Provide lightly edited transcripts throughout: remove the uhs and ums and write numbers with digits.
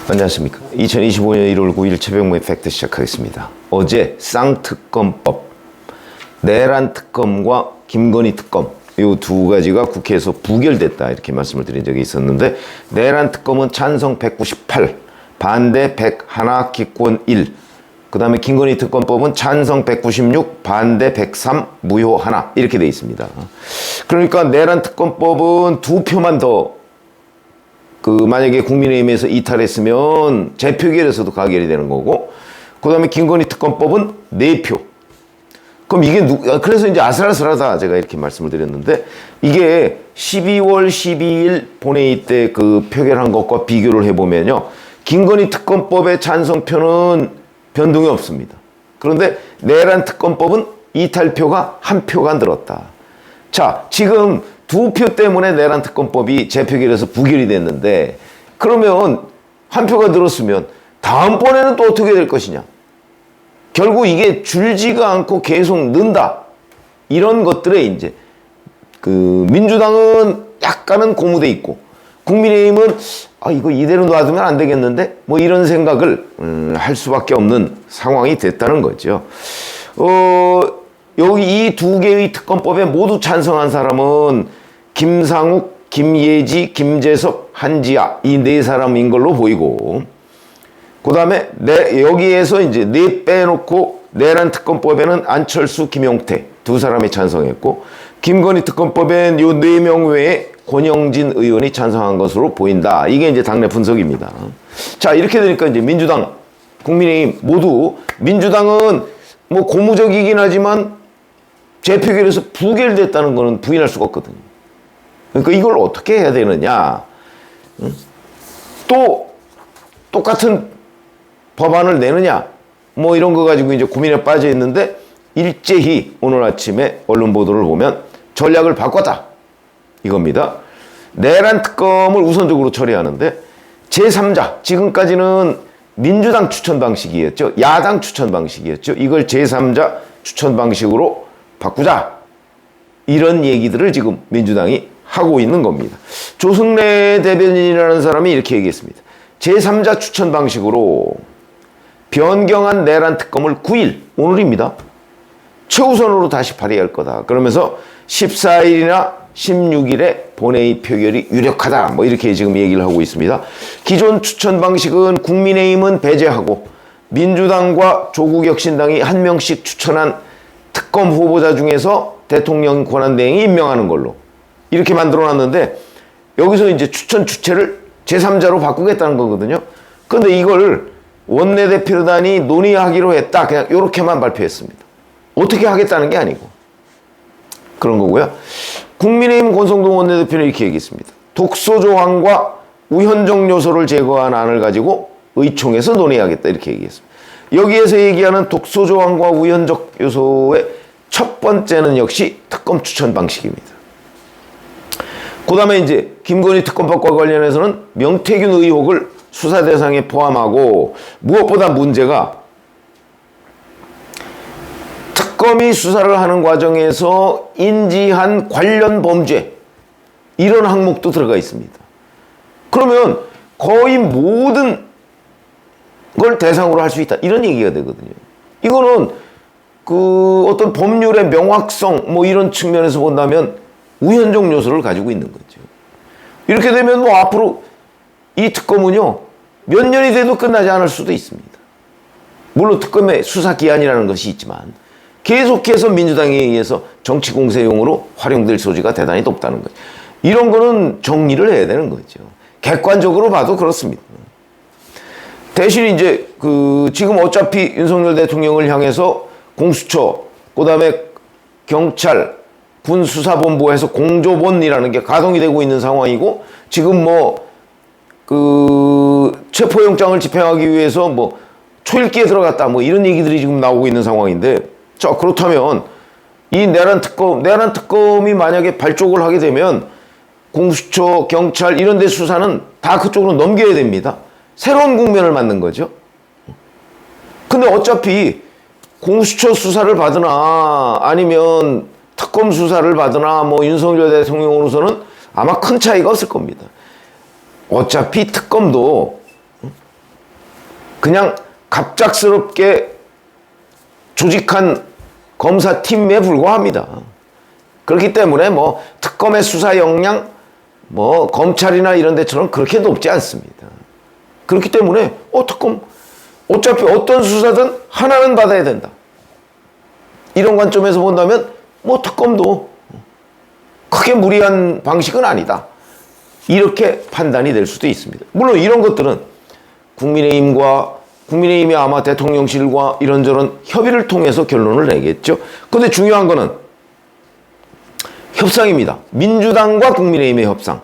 안녕하십니까. 2025년 1월 9일 최병무의 팩트 시작하겠습니다. 어제 쌍특검법, 내란 특검과 김건희 특검 이 두 가지가 국회에서 부결됐다 이렇게 말씀을 드린 적이 있었는데, 내란 특검은 찬성 198, 반대 101, 기권 1. 그 다음에 김건희 특검법은 찬성 196, 반대 103, 무효 1 이렇게 돼 있습니다. 그러니까 내란 특검법은 2표만 더 만약에 국민의힘에서 이탈했으면 재표결에서도 가결이 되는 거고, 그 다음에 김건희 특검법은 4표. 그럼 이게 그래서 이제 아슬아슬하다 제가 이렇게 말씀을 드렸는데, 이게 12월 12일 본회의 때 표결한 것과 비교를 해보면요, 김건희 특검법의 찬성표는 변동이 없습니다. 그런데 내란 특검법은 이탈표가 1표가 늘었다. 자, 지금 2표 때문에 내란 특검법이 재표결에서 부결이 됐는데, 그러면 1표가 늘었으면 다음번에는 또 어떻게 될 것이냐. 결국 이게 줄지가 않고 계속 는다. 이런 것들에 이제 민주당은 약간은 고무돼 있고, 국민의힘은 이거 이대로 놔두면 안 되겠는데 뭐 이런 생각을 할 수밖에 없는 상황이 됐다는 거죠. 여기 이 2개의 특검법에 모두 찬성한 사람은 김상욱, 김예지, 김재섭, 한지아 이 4사람인 걸로 보이고, 그 다음에 여기에서 이제 4 빼놓고 내란 특검법에는 안철수, 김용태 2사람이 찬성했고, 김건희 특검법엔 요 4명 외에 권영진 의원이 찬성한 것으로 보인다. 이게 이제 당내 분석입니다. 자, 이렇게 되니까 이제 민주당, 국민의힘 모두, 민주당은 뭐 고무적이긴 하지만 재표결에서 부결됐다는 거는 부인할 수가 없거든요. 그러니까 이걸 어떻게 해야 되느냐. 또 똑같은 법안을 내느냐. 뭐 이런 거 가지고 이제 고민에 빠져 있는데, 일제히 오늘 아침에 언론 보도를 보면 전략을 바꿨다. 이겁니다. 내란 특검을 우선적으로 처리하는데, 제3자, 지금까지는 민주당 추천 방식이었죠. 야당 추천 방식이었죠. 이걸 제3자 추천 방식으로 바꾸자. 이런 얘기들을 지금 민주당이 하고 있는 겁니다. 조승래 대변인이라는 사람이 이렇게 얘기했습니다. 제3자 추천 방식으로 변경한 내란 특검을 9일, 오늘입니다, 최우선으로 다시 발의할 거다. 그러면서 14일이나 16일에 본회의 표결이 유력하다. 뭐 이렇게 지금 얘기를 하고 있습니다. 기존 추천 방식은 국민의힘은 배제하고 민주당과 조국혁신당이 1명씩 추천한 특검 후보자 중에서 대통령 권한대행이 임명하는 걸로 이렇게 만들어놨는데, 여기서 이제 추천 주체를 제3자로 바꾸겠다는 거거든요. 근데 이걸 원내대표단이 논의하기로 했다. 그냥 이렇게만 발표했습니다. 어떻게 하겠다는 게 아니고 그런 거고요. 국민의힘 권성동 원내대표는 이렇게 얘기했습니다. 독소 조항과 우현적 요소를 제거한 안을 가지고 의총에서 논의하겠다. 이렇게 얘기했습니다. 여기에서 얘기하는 독소 조항과 우현적 요소의 첫 번째는 역시 특검 추천 방식입니다. 그 다음에 이제 김건희 특검법과 관련해서는 명태균 의혹을 수사 대상에 포함하고, 무엇보다 문제가 특검이 수사를 하는 과정에서 인지한 관련 범죄, 이런 항목도 들어가 있습니다. 그러면 거의 모든 걸 대상으로 할 수 있다. 이런 얘기가 되거든요. 이거는 어떤 법률의 명확성 뭐 이런 측면에서 본다면 우현적 요소를 가지고 있는 거죠. 이렇게 되면 뭐 앞으로 이 특검은요, 몇 년이 돼도 끝나지 않을 수도 있습니다. 물론 특검의 수사 기한이라는 것이 있지만 계속해서 민주당에 의해서 정치 공세용으로 활용될 소지가 대단히 높다는 거죠. 이런 거는 정리를 해야 되는 거죠. 객관적으로 봐도 그렇습니다. 대신 이제 지금 어차피 윤석열 대통령을 향해서 공수처, 그 다음에 경찰, 군수사본부에서 공조본이라는 게 가동이 되고 있는 상황이고, 지금 체포영장을 집행하기 위해서 초읽기에 들어갔다. 이런 얘기들이 지금 나오고 있는 상황인데, 자, 그렇다면 이 내란 특검이 만약에 발족을 하게 되면 공수처, 경찰 이런 데 수사는 다 그쪽으로 넘겨야 됩니다. 새로운 국면을 맞는 거죠. 근데 어차피 공수처 수사를 받으나 아니면 특검 수사를 받으나 윤석열 대통령으로서는 아마 큰 차이가 없을 겁니다. 어차피 특검도 그냥 갑작스럽게 조직한 검사팀에 불과합니다. 그렇기 때문에 뭐 특검의 수사 역량 뭐 검찰이나 이런 데처럼 그렇게 높지 않습니다. 그렇기 때문에 특검 어차피 어떤 수사든 하나는 받아야 된다. 이런 관점에서 본다면 뭐 특검도 크게 무리한 방식은 아니다. 이렇게 판단이 될 수도 있습니다. 물론 이런 것들은 국민의힘이 아마 대통령실과 이런저런 협의를 통해서 결론을 내겠죠. 근데 중요한 거는 협상입니다. 민주당과 국민의힘의 협상.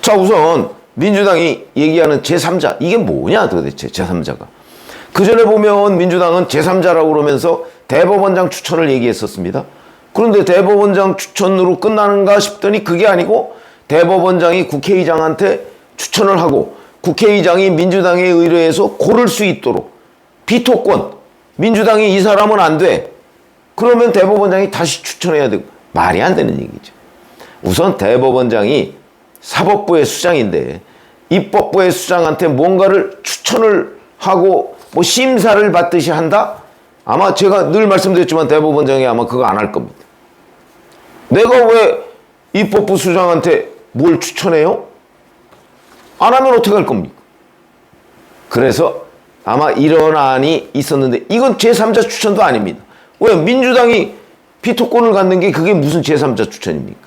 자, 우선 민주당이 얘기하는 제3자, 이게 뭐냐 도대체 제3자가. 그 전에 보면 민주당은 제3자라고 그러면서 대법원장 추천을 얘기했었습니다. 그런데 대법원장 추천으로 끝나는가 싶더니 그게 아니고 대법원장이 국회의장한테 추천을 하고 국회의장이 민주당에 의뢰해서 고를 수 있도록 비토권, 민주당이 이 사람은 안 돼. 그러면 대법원장이 다시 추천해야 되고, 말이 안 되는 얘기죠. 우선 대법원장이 사법부의 수장인데 입법부의 수장한테 뭔가를 추천을 하고 뭐 심사를 받듯이 한다? 아마 제가 늘 말씀드렸지만 대법원장이 아마 그거 안 할 겁니다. 내가 왜 입법부 수장한테 뭘 추천해요? 안 하면 어떻게 할 겁니까? 그래서 아마 이런 안이 있었는데 이건 제3자 추천도 아닙니다. 왜? 민주당이 비토권을 갖는 게 그게 무슨 제3자 추천입니까?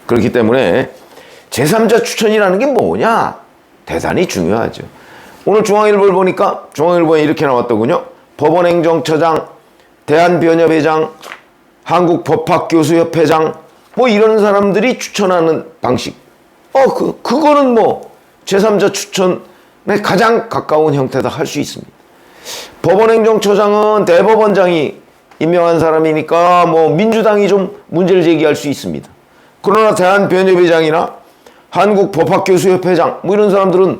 그렇기 때문에 제3자 추천이라는 게 뭐냐? 대단히 중요하죠. 오늘 중앙일보를 보니까 중앙일보에 이렇게 나왔더군요. 법원행정처장, 대한변협회장, 한국법학교수협회장 뭐 이런 사람들이 추천하는 방식. 그거는 뭐 제3자 추천에 가장 가까운 형태다 할 수 있습니다. 법원행정처장은 대법원장이 임명한 사람이니까 뭐 민주당이 좀 문제를 제기할 수 있습니다. 그러나 대한변협회장이나 한국법학교수협회장 뭐 이런 사람들은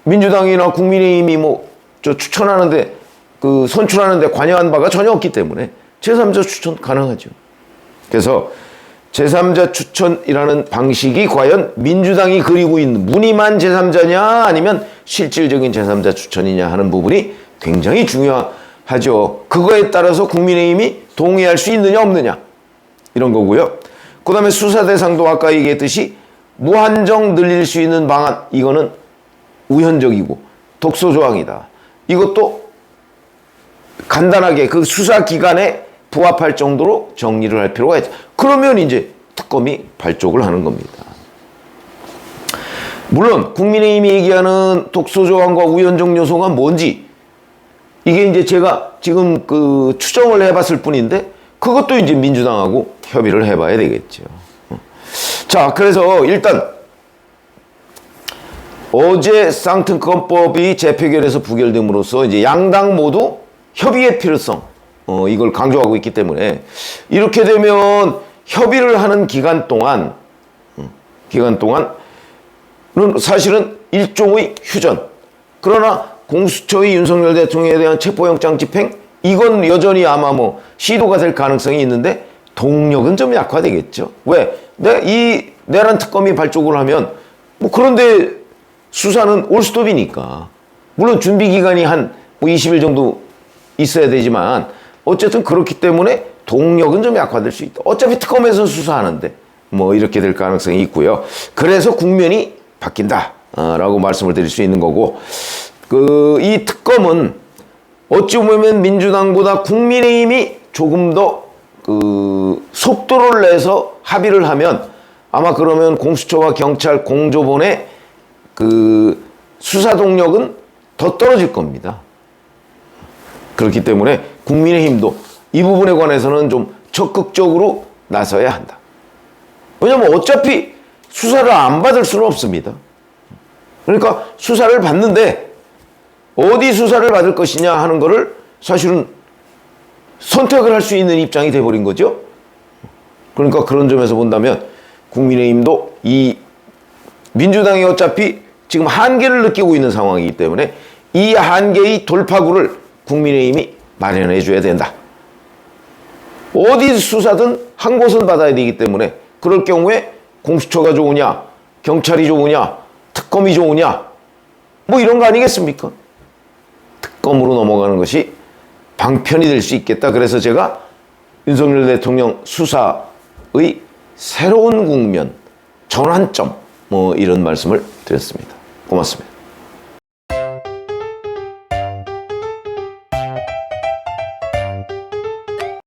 민주당이나 국민의힘이 뭐 추천하는데 선출하는데 관여한 바가 전혀 없기 때문에 제3자 추천 가능하죠. 그래서 제3자 추천이라는 방식이 과연 민주당이 그리고 있는 무늬만 제3자냐 아니면 실질적인 제3자 추천이냐 하는 부분이 굉장히 중요하죠. 그거에 따라서 국민의힘이 동의할 수 있느냐 없느냐 이런 거고요. 그 다음에 수사 대상도 아까 얘기했듯이 무한정 늘릴 수 있는 방안, 이거는 우현적이고 독소조항이다. 이것도 간단하게 그 수사 기간에 부합할 정도로 정리를 할 필요가 있다. 그러면 이제 특검이 발족을 하는 겁니다. 물론 국민의힘이 얘기하는 독소조항과 우현적 요소가 뭔지 이게 이제 제가 지금 추정을 해봤을 뿐인데 그것도 이제 민주당하고 협의를 해봐야 되겠죠. 자, 그래서 일단 어제 쌍특검법이 재표결에서 부결됨으로써 이제 양당 모두 협의의 필요성 이걸 강조하고 있기 때문에 이렇게 되면 협의를 하는 기간 동안은 사실은 일종의 휴전. 그러나 공수처의 윤석열 대통령에 대한 체포영장 집행 이건 여전히 아마 뭐 시도가 될 가능성이 있는데 동력은 좀 약화되겠죠. 왜? 내란 특검이 발족을 하면 뭐 그런데 수사는 올스톱이니까 물론 준비 기간이 한 20일 정도 있어야 되지만 어쨌든 그렇기 때문에 동력은 좀 약화될 수 있다. 어차피 특검에서 수사하는데 뭐 이렇게 될 가능성이 있고요. 그래서 국면이 바뀐다 라고 말씀을 드릴 수 있는 거고 이 특검은 어찌 보면 민주당보다 국민의힘이 조금 더 속도를 내서 합의를 하면 아마 그러면 공수처와 경찰 공조본의 수사 동력은 더 떨어질 겁니다. 그렇기 때문에 국민의힘도 이 부분에 관해서는 좀 적극적으로 나서야 한다. 왜냐면 어차피 수사를 안 받을 수는 없습니다. 그러니까 수사를 받는데 어디 수사를 받을 것이냐 하는 거를 사실은 선택을 할 수 있는 입장이 돼버린 거죠. 그러니까 그런 점에서 본다면 국민의힘도 이 민주당이 어차피 지금 한계를 느끼고 있는 상황이기 때문에 이 한계의 돌파구를 국민의힘이 마련해 줘야 된다. 어디 수사든 한 곳은 받아야 되기 때문에 그럴 경우에 공수처가 좋으냐, 경찰이 좋으냐, 특검이 좋으냐, 뭐 이런 거 아니겠습니까? 특검으로 넘어가는 것이 방편이 될 수 있겠다. 그래서 제가 윤석열 대통령 수사의 새로운 국면, 전환점, 뭐 이런 말씀을 드렸습니다. 고맙습니다.